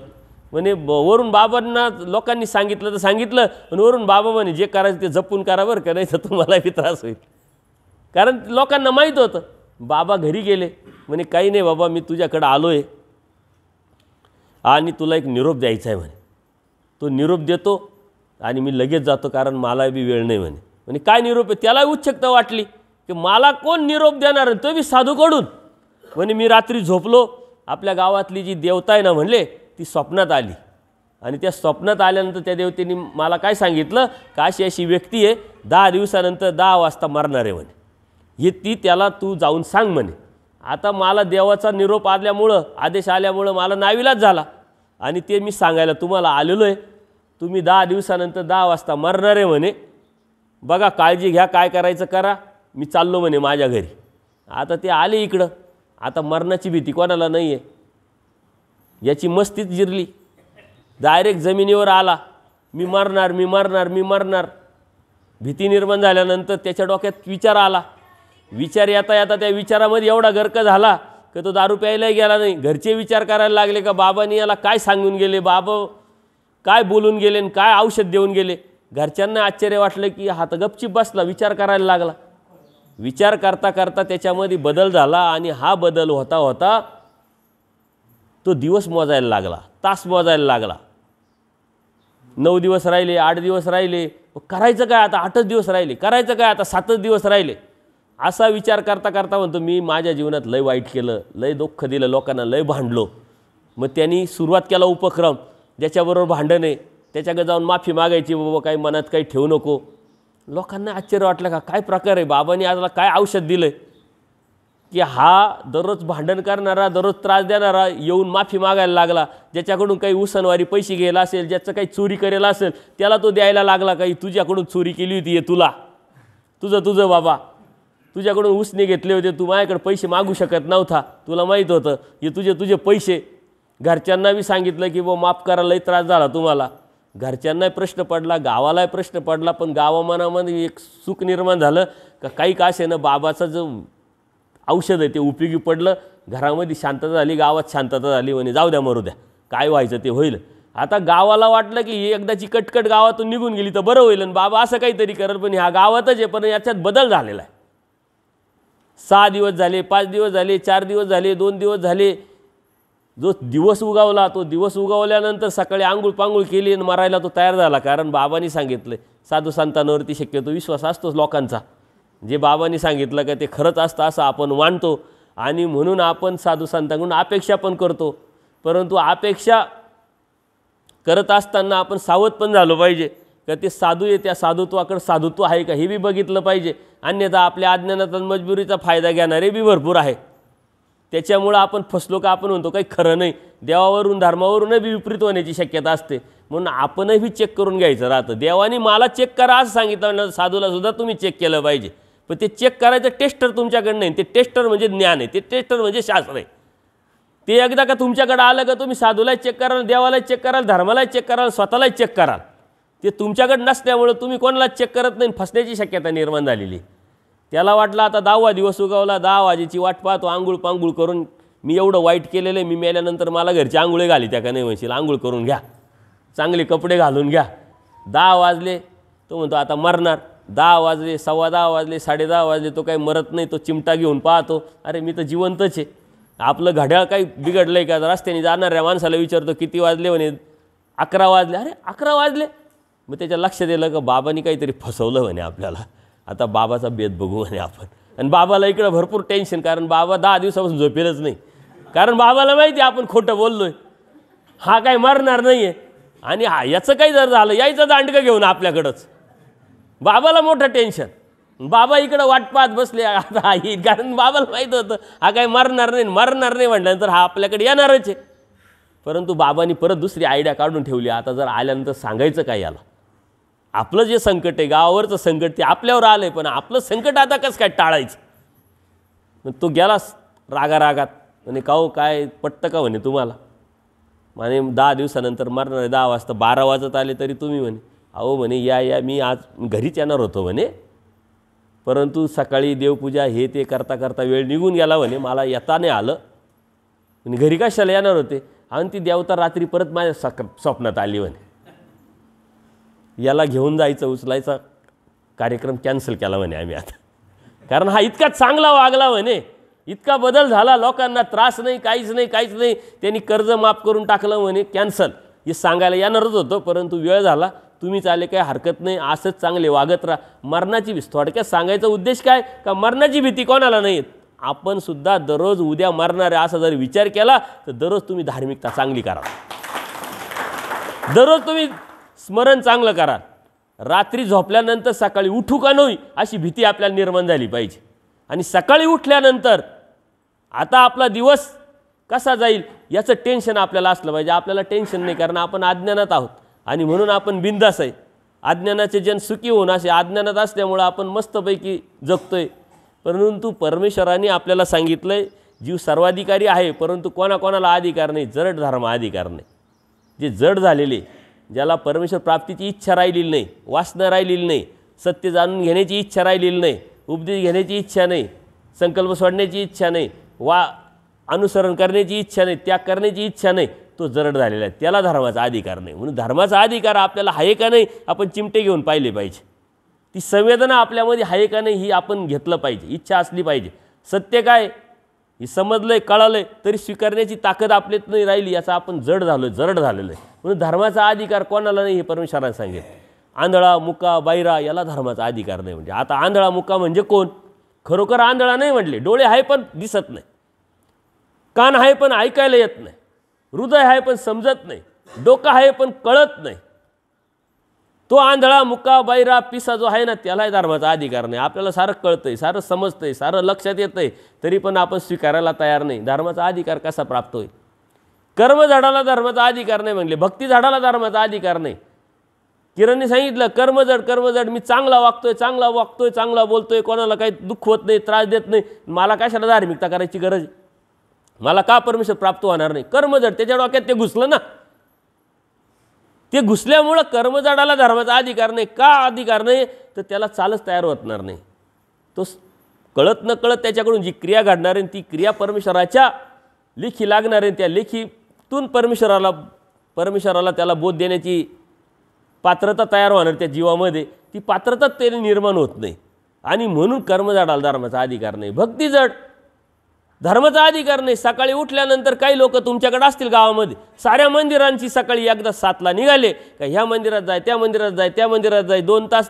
म्हणे. वरून बाबांना लोकांनी सांगितलं तर सांगितलं, पण वरून बाबा म्हणे जे करायचं ते जपून करा बरं का, नाही तर तुम्हालाही त्रास होईल. कारण लोकांना माहीत होतं. बाबा घरी गेले. म्हणे काही नाही बाबा, मी तुझ्याकडं आलो आहे आणि तुला एक निरोप द्यायचा आहे म्हणे. तो निरोप देतो आणि मी लगेच जातो, कारण मला बी वेळ नाही म्हणे. म्हणजे काय निरोप आहे, त्याला उत्सुकता वाटली की मला कोण निरोप देणार, तो बी साधूकडून. म्हणे मी रात्री झोपलो, आपल्या गावातली जी देवता आहे ना म्हणले, ती स्वप्नात आली आणि त्या स्वप्नात आल्यानंतर त्या देवतेने मला काय सांगितलं का अशी अशी व्यक्ती आहे 10 दिवसानंतर 10 वाजता मरणार आहे म्हणे, हे ती त्याला तू जाऊन सांग म्हणे. आता मला देवाचा निरोप आल्यामुळं आदेश आल्यामुळं मला नाविलाज झाला आणि ते मी सांगायला तुम्हाला आलेलो आहे. तुम्ही 10 दिवसानंतर 10 वाजता मरणार आहे म्हणे, बघा काळजी घ्या, काय करायचं करा, मी चाललो म्हणे माझ्या घरी. आता ते आले इकडं. आता मरणाची भीती कोणाला नाही आहे, याची मस्तीच जिरली. डायरेक्ट जमिनीवर आला, मी मरणार मी मरणार मी मरणार. भीती निर्माण झाल्यानंतर त्याच्या डोक्यात विचार आला. विचार येता येता त्या विचारामध्ये एवढा गर्क झाला की तो दारू प्यायलाही गेला नाही. घरचे विचार करायला लागले का बाबांनी याला काय सांगून गेले, बाबा काय बोलून गेले आणि काय औषध देऊन गेले. घरच्यांना आश्चर्य वाटलं की हा तर गपचीप बसला, विचार करायला लागला. विचार करता करता त्याच्यामध्ये बदल झाला आणि हा बदल होता होता तो दिवस मोजायला लागला, तास मोजायला लागला. 9 दिवस राहिले, 8 दिवस राहिले, करायचं काय आता, 8च दिवस राहिले, करायचं काय आता, 7च दिवस राहिले. असा विचार करता करता म्हणतो मी माझ्या जीवनात लय वाईट केलं, लय दुःख दिलं, लोकांना लय भांडलो. मग त्यांनी सुरुवात केला उपक्रम, ज्याच्याबरोबर भांडण आहे त्याच्याकडे जाऊन माफी मागायची, बाबा काही मनात काही ठेवू नको. लोकांना आश्चर्य वाटलं का काय प्रकार आहे, बाबांनी आजला काय औषध दिलं की हा दररोज भांडण करणारा, दररोज त्रास देणारा येऊन माफी मागायला लागला. ज्याच्याकडून काही उसनवारी पैसे घ्यायला असेल, ज्याचं काही चोरी करायला असेल त्याला तो द्यायला लागला. काही तुझ्याकडून चोरी केली होती हे तुला, तुझं बाबा, तुझ्याकडून उसने घेतले होते, तू माझ्याकडे पैसे मागू शकत नव्हता, तुला माहीत होतं हे तुझे पैसे. घरच्यांना बी सांगितलं की बाबा माफ करा, लई त्रास झाला तुम्हाला. घरच्यांनाही प्रश्न पडला, गावालाही प्रश्न पडला, पण गावामनामध्ये एक सुख निर्माण झालं का काही का असेना बाबाचं जो औषध आहे ते उपयोगी पडलं. घरामध्ये शांतता झाली, गावात शांतता झाली. म्हणे जाऊ द्या मरू द्या, काय व्हायचं ते होईल. आता गावाला वाटलं की ही एकदाची कटकट गावातून निघून गेली तर बरं होईल आणि बाबा असं काहीतरी करेल, पण ह्या गावातच आहे. पण याच्यात बदल झालेला आहे. 6 दिवस झाले, 5 दिवस झाले, 4 दिवस झाले, 2 दिवस झाले. जो दिवस उगवला तो दिवस उगवल्यानंतर सकाळी आंघोळ पांघोळ केली आणि मरायला तो तयार झाला. कारण बाबांनी सांगितलं, साधू संतांवरती शक्यतो विश्वास असतोच लोकांचा. जे बाबांनी सांगितलं का ते खरंच असतं असं आपण मानतो आणि म्हणून आपण साधू संतांकडून अपेक्षा पण करतो. परंतु अपेक्षा करत असताना आपण सावध पण झालो पाहिजे का ते साधू आहे त्या साधुत्वाकडे साधुत्व आहे का हे बी बघितलं पाहिजे. अन्यथा आपल्या अज्ञानात मजबुरीचा फायदा घेणारे बी भरपूर आहे. त्याच्यामुळं आपण फसलो का आपण म्हणतो काही खरं नाही, देवावरून धर्मावरूनही बी विपरीत होण्याची शक्यता असते. म्हणून आपणही बी चेक करून घ्यायचं राहतं. देवाने मला चेक करा असं सांगितलं, साधूला सुद्धा तुम्ही चेक केलं पाहिजे. पण ते चेक करायचं टेस्टर तुमच्याकडे नाही. ते टेस्टर म्हणजे ज्ञान आहे, ते टेस्टर म्हणजे शास्त्र आहे. ते एकदा का तुमच्याकडे आलं का तुम्ही साधूलाही चेक कराल, देवालाही चेक कराल, धर्मालाही चेक कराल, स्वतःलाही चेक कराल. ते तुमच्याकडे नसल्यामुळं तुम्ही कोणालाच चेक करत नाही, फसण्याची शक्यता निर्माण झालेली. त्याला वाटलं आता 10वा दिवस उगवला, 10 वाजेची वाट पाहतो, आंघोळ पांघोळ करून मी एवढं वाईट केलेलं आहे, मी मेल्यानंतर मला घरची आंघोळे घाली त्या का नाही म्हणशील, आंघोळ करून घ्या, चांगले कपडे घालून घ्या. 10 वाजले, तो म्हणतो आता मरणार. 10 वाजले, 10:15 वाजले, 10:30 वाजले, तो काही मरत नाही. तो चिमटा घेऊन पाहतो, अरे मी तर जिवंतच आहे. आपलं घड्याळ काही बिघडलं आहे का. रस्त्याने जाणाऱ्या माणसाला विचारतो किती वाजले, म्हणे 11 वाजले. अरे 11 वाजले. मग त्याच्या लक्षात येलं का बाबांनी काहीतरी फसवलं म्हणे आपल्याला. आता बाबाचा बेत बघू म्हणे आपण. आणि बाबाला इकडं भरपूर टेन्शन, कारण बाबा 10 दिवसापासून झोपेलच नाही. कारण बाबाला माहिती आहे आपण खोटं बोललोय, हा काही मरणार नाही आहे. आणि हा याचं काही जर झालं यायचं दांडकं घेऊन आपल्याकडंच. बाबाला मोठं टेन्शन. बाबा इकडं वाट पाहत बसले आता येईल, कारण बाबाला माहीत होतं हा काही मरणार नाही. मरणार नाही म्हटल्यानंतर हा आपल्याकडे येणारच आहे. परंतु बाबांनी परत दुसरी आयडिया काढून ठेवली. आता जर आल्यानंतर सांगायचं काय याला, आपलं जे संकट आहे गावावरचं संकट ते आपल्यावर आलं आहे, पण आपलं संकट आता कसं काय टाळायचं. मग तो गेलास रागारागात, म्हणे काहो काय पटतं का म्हणे तुम्हाला. म्हणे 10 दिवसानंतर मरणार आहे, 10 वाजता 12 वाजत आले तरी तुम्ही म्हणे. अहो म्हणे या मी आज घरीच येणार होतो म्हणे, परंतु सकाळी देवपूजा हे ते करता करता वेळ निघून गेला म्हणे, मला येता नाही आलं. म्हणे घरी कशाला येणार होते. आणि ती देवता रात्री परत माझ्या स्वप्नात आली म्हणे. याला घेऊन जायचं उचलायचा कार्यक्रम कॅन्सल केला म्हणे आम्ही आता, कारण हा इतका चांगला वागला म्हणे, इतका बदल झाला, लोकांना त्रास नाही, काहीच नाही. त्यांनी कर्ज माफ करून टाकलं म्हणे. कॅन्सल हे सांगायला येणारच होतं, परंतु वेळ झाला. तुम्हीच आले काही हरकत नाही, असंच चांगले वागत राहा. मरणाची भीती थोडक्यात सांगायचा उद्देश काय का मरणाची भीती कोणाला नाही. आपण सुद्धा दररोज उद्या मरणार आहे असा जर विचार केला तर दररोज तुम्ही धार्मिकता चांगली करा. दररोज तुम्ही स्मरण चांगलं करा. रात्री झोपल्यानंतर सकाळी उठू का नाही अशी भीती आपल्याला निर्माण झाली पाहिजे. आणि सकाळी उठल्यानंतर आता आपला दिवस कसा जाईल याचं टेन्शन आपल्याला असलं पाहिजे. आपल्याला टेन्शन नाही, कारण आपण अज्ञानात आहोत आणि म्हणून आपण बिंदास आहे. अज्ञानाचे जन सुखी होऊन असे अज्ञानात असल्यामुळं आपण मस्तपैकी जगतोय. परंतु परमेश्वराने आपल्याला सांगितलं आहे जीव सर्वाधिकारी आहे, परंतु कोणाकोणाला अधिकार नाही, जड धर्म अधिकार नाही. जे जड झालेले, ज्याला परमेश्वर प्राप्तीची इच्छा राहिलेली नाही, वासना राहिलेली नाही, सत्य जाणून घेण्याची इच्छा राहिलेली नाही, उपदेश घेण्याची इच्छा नाही, संकल्प सोडण्याची इच्छा नाही, अनुसरण करण्याची इच्छा नाही, त्याग करण्याची इच्छा नाही, तो जरड झालेला आहे. त्याला धर्माचा अधिकार नाही. म्हणून धर्माचा अधिकार आपल्याला आहे का नाही आपण चिमटे घेऊन पाहिले पाहिजे. ती संवेदना आपल्यामध्ये आहे का नाही ही आपण घेतलं पाहिजे. इच्छा असली पाहिजे. सत्य काय हे समजलंय, कळालंय, तरी स्वीकारण्याची ताकद आपल्यात नाही राहिली, याचा आपण जरड झालेलं आहे. म्हणून धर्माचा अधिकार कोणाला नाही हे परमेश्वराने सांगितलं. आंधळा, मुका, बायरा याला धर्माचा अधिकार नाही. म्हणजे आता आंधळा मुका म्हणजे कोण? खरोखर आंधळा नाही म्हटले. डोळे आहे पण दिसत नाही, कान आहे पण ऐकायला येत नाही, हृदय आहे पण समजत नाही, डोकं आहे पण कळत नाही, तो आंधळा, मुका, बायरा, पिसा जो आहे ना त्यालाही धर्माचा अधिकार नाही. आपल्याला सारं कळतंय, सारं समजतंय, सारं लक्षात येतंय, तरी पण आपण स्वीकारायला तयार नाही. धर्माचा अधिकार कसा प्राप्त होईल? कर्म झाडाला धर्माचा अधिकार नाही म्हणले, भक्ती झाडाला धर्माचा अधिकार नाही. किरणने सांगितलं कर्मजड, मी चांगला वागतोय, चांगला बोलतोय, कोणाला काही दुःख होत नाही, त्रास देत नाही, मला कशाला धार्मिकता करायची गरज? मला का परमेश्वर प्राप्त होणार नाही? कर्मजड, त्याच्या डोक्यात ते घुसलं ना. ते घुसल्यामुळं कर्मजडाला धर्माचा अधिकार नाही. का अधिकार नाही? तर त्याला चालच तयार होणार नाही. तो कळत न कळत त्याच्याकडून जी क्रिया घडणार आहे ती क्रिया परमेश्वराच्या लेखी लागणार आहे. त्या लेखीतून परमेश्वराला त्याला बोध देण्याची पात्रता तयार होणार त्या जीवामध्ये. ती पात्रता त्याने निर्माण होत नाही. आणि म्हणून कर्मजडाला धर्माचा अधिकार नाही. भक्ती जड, धर्माचा अधिकार नाही. सकाळी उठल्यानंतर काही लोक तुमच्याकडे असतील गावामध्ये, साऱ्या मंदिरांची सकाळी एकदा 7ला निघाले का ह्या मंदिरात जाय, त्या मंदिरात जाय, त्या मंदिरात जाय, 2 तास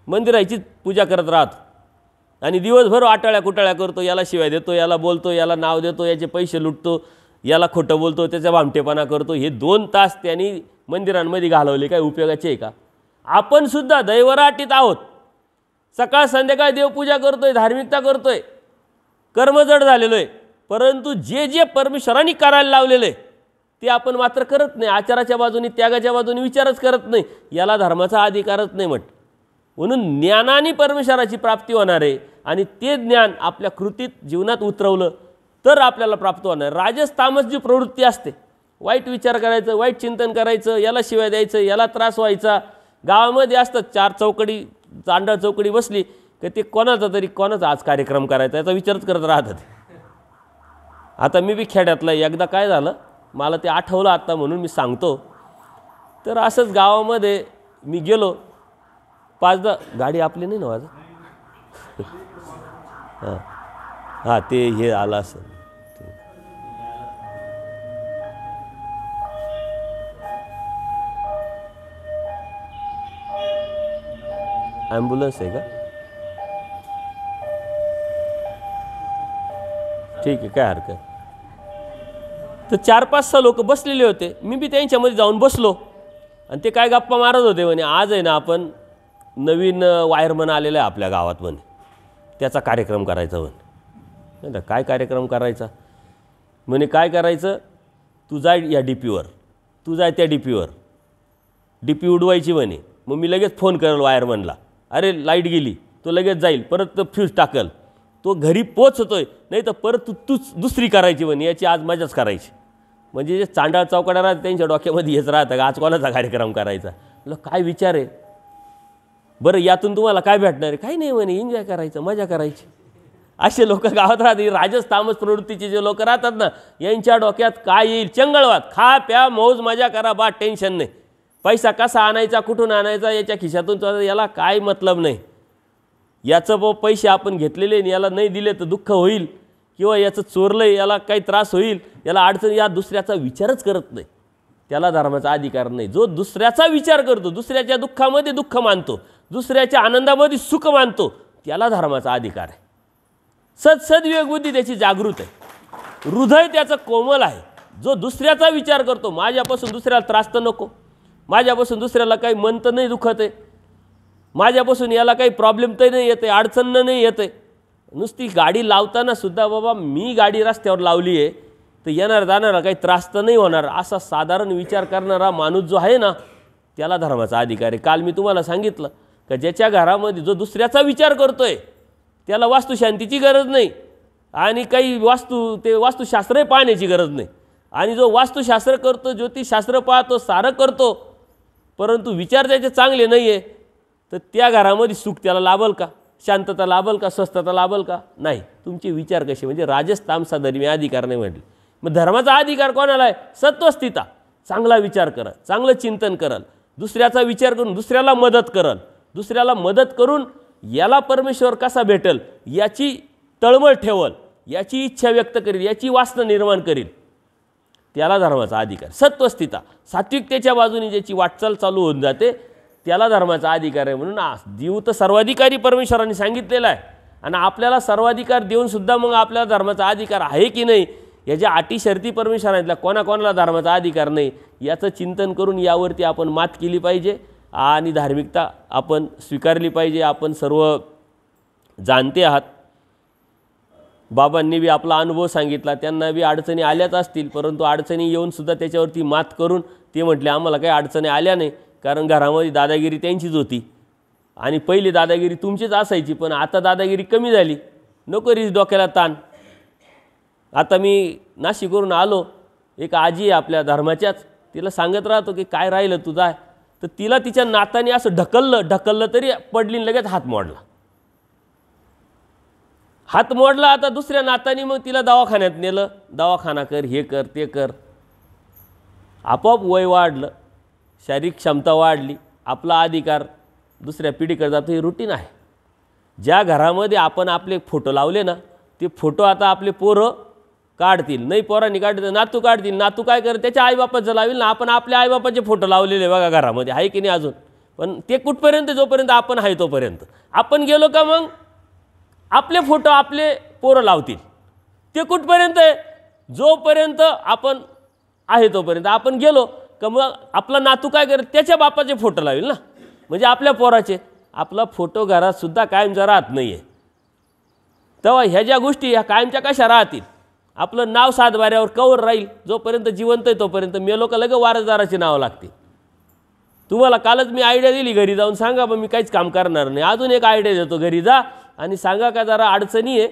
मंदिराचीच पूजा करत राहतो आणि दिवसभर आटाळ्या कुटाळ्या करतो. याला शिवाय देतो, याला बोलतो, याला नाव देतो, याचे पैसे लुटतो, याला खोटं बोलतो, त्याचा भामटेपणा करतो. हे 2 तास त्यांनी मंदिरांमध्ये घालवले, काय उपयोगाचे आहे का? आपण सुद्धा दैवराटीत आहोत. सकाळ संध्याकाळ देवपूजा करतोय, धार्मिकता करतोय, कर्मजड झालेलो आहे. परंतु जे जे परमेश्वरांनी करायला लावलेलं आहे ते आपण मात्र करत नाही. आचाराच्या बाजूने, त्यागाच्या बाजूने विचारच करत नाही. याला धर्माचा अधिकारच नाही म्हटलं. म्हणून ज्ञानाने परमेश्वराची प्राप्ती होणार आहे आणि ते ज्ञान आपल्या कृतीत जीवनात उतरवलं तर आपल्याला प्राप्त होणार. राजस तामस जी प्रवृत्ती असते, वाईट विचार करायचं, वाईट चिंतन करायचं, याला शिवाय द्यायचं, याला त्रास व्हायचा, गावामध्ये असतात 4 चौकडी, चांडळ चौकडी बसली की ते कोणाचा आज कार्यक्रम करायचा याचा विचारच करत राहतात. आता मी बी खेड्यातला, एकदा काय झालं मला ते आठवलं आता म्हणून मी सांगतो. तर असंच गावामध्ये मी गेलो, 5-10 गाडी आपली नाही ना माझं हां ते हे आलं असं ॲम्ब्युलन्स आहे का? ठीक आहे, काय हरकत. तर 4-5-6 लोक बसलेले होते. मी बी त्यांच्यामध्ये जाऊन बसलो आणि ते काय गप्पा मारत होते. म्हणे आज आहे ना आपण नवीन वायरमन आलेला आहे आपल्या गावात, म्हणे त्याचा कार्यक्रम करायचा. म्हणे काय कार्यक्रम करायचा? म्हणे काय करायचं, तू जाय या डीपीवर, तू जाय त्या डीपीवर, डीपी उडवायची म्हणे. मग मी लगेच फोन करेल वायरमनला, अरे लाईट गेली, तो लगेच जाईल, परत फ्यूज टाकल, तो घरी पोचतोय, नाही तर परत तूच दुसरी करायची म्हणे, याची आज मजाच करायची. म्हणजे जे चांडाळ चौकड्या राहतात त्यांच्या डोक्यामध्ये हेच राहतं का आज कोणाचा कार्यक्रम करायचा. म्हटलं काय विचार आहे बरं, यातून तुम्हाला काय भेटणार आहे? काही नाही म्हणे, एन्जॉय करायचं, मजा करायची. असे लोक गावात राहतात. राजस तामस प्रवृत्तीचे जे लोक राहतात ना, यांच्या डोक्यात काय येईल? चंगळवाद, खा प्या मौज मजा करा, बा टेन्शन नाही. पैसा कसा आणायचा, कुठून आणायचा, याच्या खिशातून, याला काय मतलब नाही. याचं पैसे आपण घेतलेले याला नाही दिले तर दुःख होईल, किंवा याचं चोरलं याला काही त्रास होईल, याला अडचण, या दुसऱ्याचा विचारच करत नाही. त्याला धर्माचा अधिकार नाही. जो दुसऱ्याचा विचार करतो, दुसऱ्याच्या दुःखामध्ये दुःख मानतो, दुसऱ्याच्या आनंदामध्ये सुख मानतो, त्याला धर्माचा अधिकार आहे. सद्विवेक बुद्धी त्याची जागृत आहे, हृदय त्याचं कोमल आहे. जो दुसऱ्याचा विचार करतो, माझ्यापासून दुसऱ्याला त्रास तर नको, माझ्यापासून दुसऱ्याला काही मन तर नाही दुखत आहे, माझ्यापासून याला काही प्रॉब्लेम तर नाही येते, अडचण नाही येते. नुसती गाडी लावताना सुद्धा बाबा मी गाडी रस्त्यावर लावली आहे तर येणार जाणारा काही त्रास तर नाही होणार, असा साधारण विचार करणारा माणूस जो आहे ना त्याला धर्माचा अधिकार आहे. काल मी तुम्हाला सांगितलं का ज्याच्या घरामध्ये जो दुसऱ्याचा विचार करतोय त्याला वास्तुशांतीची गरज नाही आणि काही वास्तुशास्त्रही पाहण्याची गरज नाही. आणि जो वास्तुशास्त्र करतो, ज्योतिषशास्त्र पाहतो, सारं करतो, परंतु विचार त्याचे चांगले नाही आहे तर त्या घरामध्ये सुख त्याला लाभल का, शांतता लाभल का, स्वस्थता लाभल का? नाही. तुमचे विचार कसे, म्हणजे राजस तामसा धर्मी अधिकार नाही म्हटले. मग धर्माचा अधिकार कोणाला आहे? सत्वस्थिता. चांगला विचार करल, चांगलं चिंतन करल, दुसऱ्याचा विचार करून दुसऱ्याला मदत करल, दुसऱ्याला मदत करून याला परमेश्वर कसा भेटेल याची तळमळ ठेवल, याची इच्छा व्यक्त करील, याची वासना निर्माण करील, त्याला धर्माचा अधिकार. सत्वस्थिता, सात्विकतेच्या बाजूने ज्याची वाटचाल चालू होऊन जाते त्याला धर्माचा अधिकार आहे. म्हणून जीव तर सर्वाधिकारी परमेश्वरांनी सांगितलेला आहे आणि आपल्याला सर्वाधिकार देऊनसुद्धा मग आपल्याला धर्माचा अधिकार आहे की नाही याच्या अटी शर्ती परमेश्वरांतल्या कोणाकोणाला धर्माचा अधिकार नाही याचं चिंतन करून यावरती आपण मात केली पाहिजे आणि धार्मिकता आपण स्वीकारली पाहिजे. आपण सर्व जाणते आहात, बाबांनी बी आपला अनुभव सांगितला, त्यांना बी अडचणी आल्याच असतील, परंतु अडचणी येऊनसुद्धा त्याच्यावरती मात करून ते म्हटले आम्हाला काही अडचणी आल्या नाही, कारण घरामध्ये दादागिरी त्यांचीच होती आणि पहिली दादागिरी तुमचीच असायची, पण आता दादागिरी कमी झाली, नको रीच डोक्याला ताण. आता मी नाशिकवरून आलो, एक आजी आहे आपल्या धर्माच्याच, तिला सांगत राहतो की काय राहिलं तुझं आहे, तर तिला तिच्या नाताने असं ढकललं तरी पडली, लगेच हात मोडला. आता दुसऱ्या नाताने मग तिला दवाखान्यात नेलं, दवाखाना कर, हे कर, ते कर. आपोआप वय वाढलं, शारीरिक क्षमता वाढली, आपला अधिकार दुसऱ्या पिढीकडे जातो, हे रुटीन आहे. ज्या घरामध्ये आपण आपले फोटो लावले ना ते फोटो आता आपले पोरं काढतील, नाही पोरांनी काढतील नातू काढतील, नातू काय कर त्याच्या आईबापाचं लावेल ना. आपण आपल्या आईबापाचे फोटो लावलेले बघा घरामध्ये, आहे की नाही अजून, पण ते कुठपर्यंत, जोपर्यंत आपण आहे तोपर्यंत. आपण गेलो का मग आपले फोटो आपले पोरं लावतील, ते कुठपर्यंत आहे, जोपर्यंत आपण आहे तोपर्यंत. आपण गेलो का मग आपला नातू काय करेल, त्याच्या बापाचे फोटो लावेल ना, म्हणजे आपल्या पोराचे. आपला फोटो घरात सुद्धा कायमचा राहत नाही आहे, तेव्हा ह्या ज्या गोष्टी ह्या कायमच्या कशा राहतील. आपलं नाव सातबाऱ्यावर कवर राहील, जोपर्यंत जिवंत आहे तोपर्यंत. मेलो का लगेच वारसदाराचे नाव लागते. तुम्हाला कालच मी आयडिया दिली, घरी जाऊन सांगा बा मी काहीच काम करणार नाही. अजून एक आयडिया देतो, घरी जा आणि सांगा का जरा अडचणी आहे,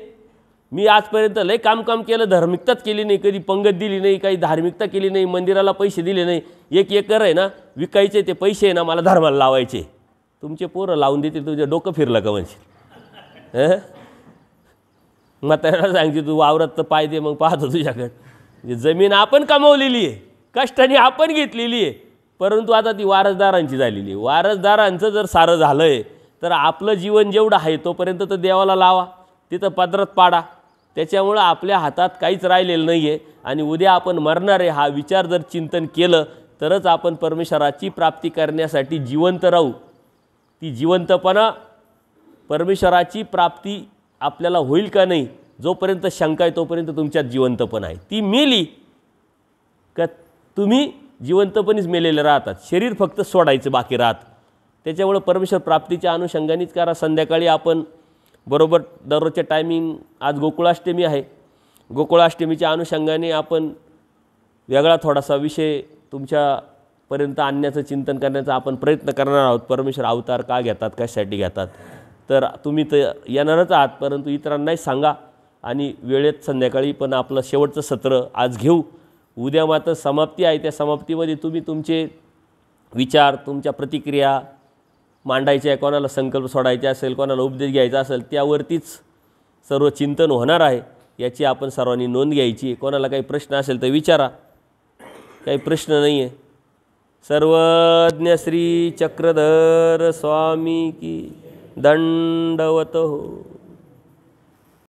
मी आजपर्यंत लय काम केलं, धार्मिकताच केली नाही, कधी पंगत दिली नाही, काही धार्मिकता केली नाही, मंदिराला पैसे दिले नाही, 1 एकर आहे ना विकायचे, ते पैसे आहे ना मला धर्माला लावायचे. तुमचे पोरं लावून देतील, तुझं डोकं फिरलं का म्हणशील. म्हाताऱ्याला सांगते तू वावरात तर पाय दे, मग पाहतो तुझ्याकडे. जमीन आपण कमावलेली आहे, कष्टाने आपण घेतलेली आहे, परंतु आता ती वारसदारांची झालेली आहे. वारसदारांचं जर सारं झालं आहे तर आपलं जीवन जेवढं आहे तोपर्यंत तर देवाला लावा, तिथं पदरात पाडा. त्याच्यामुळं आपल्या हातात काहीच राहिलेलं नाही आहे आणि उद्या आपण मरणार आहे हा विचार जर चिंतन केलं तरच आपण परमेश्वराची प्राप्ती करण्यासाठी जिवंत राहू. ती जिवंतपणा, परमेश्वराची प्राप्ती आपल्याला होईल का नाही, जोपर्यंत शंका आहे तोपर्यंत तुमच्यात जिवंतपणा आहे. ती मेली का तुम्ही जिवंतपणीच मेलेले राहतात, शरीर फक्त सोडायचं बाकी राहत. त्याच्यामुळं परमेश्वर प्राप्तीच्या अनुषंगानेच करा. संध्याकाळी आपण बरोबर दररोजच्या टायमिंग, आज गोकुळाष्टमी आहे, गोकुळाष्टमीच्या अनुषंगाने आपण वेगळा थोडासा विषय तुमच्यापर्यंत आणण्याचं चिंतन करण्याचा आपण प्रयत्न करणार आहोत. परमेश्वर अवतार का घेतात, कशासाठी घेतात, तर तुम्ही तर येणारच आहात, परंतु इतरांनाही सांगा. आणि वेळेत संध्याकाळी पण आपलं शेवटचं सत्र आज घेऊ. उद्या मात्र समाप्ती आहे, त्या समाप्तीमध्ये तुम्ही तुमचे विचार, तुमच्या प्रतिक्रिया मांडायच्या, कोणाला संकल्प सोडायचे असेल, कोणाला उपदेश घ्यायचा असेल, त्यावरतीच सर्व चिंतन होणार आहे. याची आपण सर्वांनी नोंद घ्यायची. कोणाला काही प्रश्न असेल तर विचारा, काही प्रश्न नाही आहे. सर्वज्ञ श्री चक्रधर स्वामी की दंडवत हो.